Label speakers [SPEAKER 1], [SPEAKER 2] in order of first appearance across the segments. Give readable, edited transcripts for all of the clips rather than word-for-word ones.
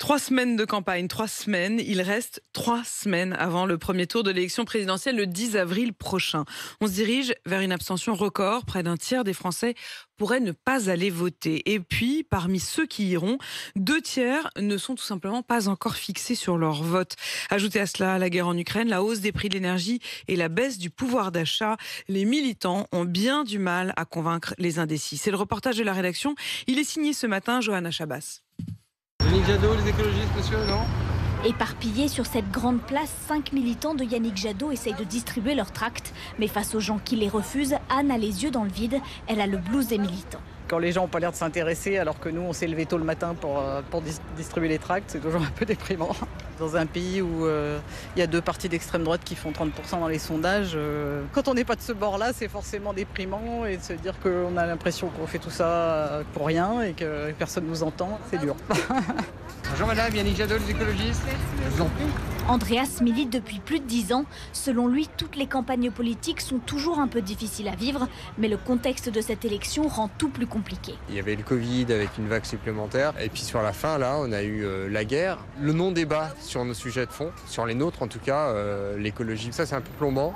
[SPEAKER 1] 3 semaines de campagne, 3 semaines. Il reste 3 semaines avant le premier tour de l'élection présidentielle le 10 avril prochain. On se dirige vers une abstention record. Près d'un tiers des Français pourraient ne pas aller voter. Et puis, parmi ceux qui iront, 2 tiers ne sont tout simplement pas encore fixés sur leur vote. Ajoutez à cela la guerre en Ukraine, la hausse des prix de l'énergie et la baisse du pouvoir d'achat. Les militants ont bien du mal à convaincre les indécis. C'est le reportage de la rédaction. Il est signé ce matin, Johanna Chabas.
[SPEAKER 2] Yannick Jadot, les écologistes, monsieur, non?
[SPEAKER 3] Éparpillés sur cette grande place, 5 militants de Yannick Jadot essayent de distribuer leurs tracts. Mais face aux gens qui les refusent, Anne a les yeux dans le vide. Elle a le blues des militants.
[SPEAKER 4] Quand les gens n'ont pas l'air de s'intéresser alors que nous on s'est levé tôt le matin pour distribuer les tracts, c'est toujours un peu déprimant. Dans un pays où il y a 2 partis d'extrême droite qui font 30% dans les sondages, quand on n'est pas de ce bord-là, c'est forcément déprimant et de se dire qu'on a l'impression qu'on fait tout ça pour rien et que personne ne nous entend, c'est dur.
[SPEAKER 2] Bonjour madame, Yannick Jadot, les écologistes. Je vous en prie.
[SPEAKER 3] Andreas milite depuis plus de 10 ans. Selon lui, toutes les campagnes politiques sont toujours un peu difficiles à vivre, mais le contexte de cette élection rend tout plus compliqué.
[SPEAKER 5] Il y avait le Covid avec une vague supplémentaire et puis sur la fin, là, on a eu la guerre. Le non-débat sur nos sujets de fond, sur les nôtres en tout cas, l'écologie, ça c'est un peu plombant.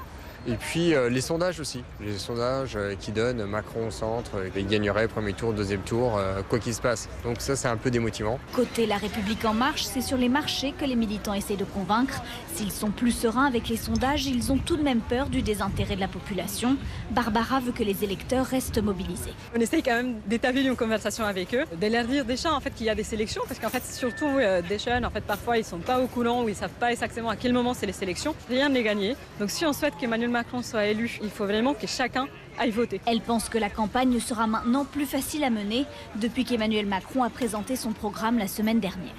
[SPEAKER 5] Et puis les sondages aussi, les sondages qui donnent Macron au centre, il gagnerait premier tour, deuxième tour, quoi qu'il se passe. Donc ça c'est un peu démotivant.
[SPEAKER 3] Côté La République En Marche, c'est sur les marchés que les militants essaient de convaincre. S'ils sont plus sereins avec les sondages, ils ont tout de même peur du désintérêt de la population. Barbara veut que les électeurs restent mobilisés.
[SPEAKER 6] On essaye quand même d'établir une conversation avec eux, de leur dire déjà en fait qu'il y a des sélections, parce qu'en fait surtout des jeunes, en fait parfois ils sont pas au courant ou ils savent pas exactement à quel moment c'est les sélections. Rien n'est gagné. Donc si on souhaite qu'Emmanuel Macron soit élu, il faut vraiment que chacun aille voter.
[SPEAKER 3] Elle pense que la campagne sera maintenant plus facile à mener depuis qu'Emmanuel Macron a présenté son programme la semaine dernière.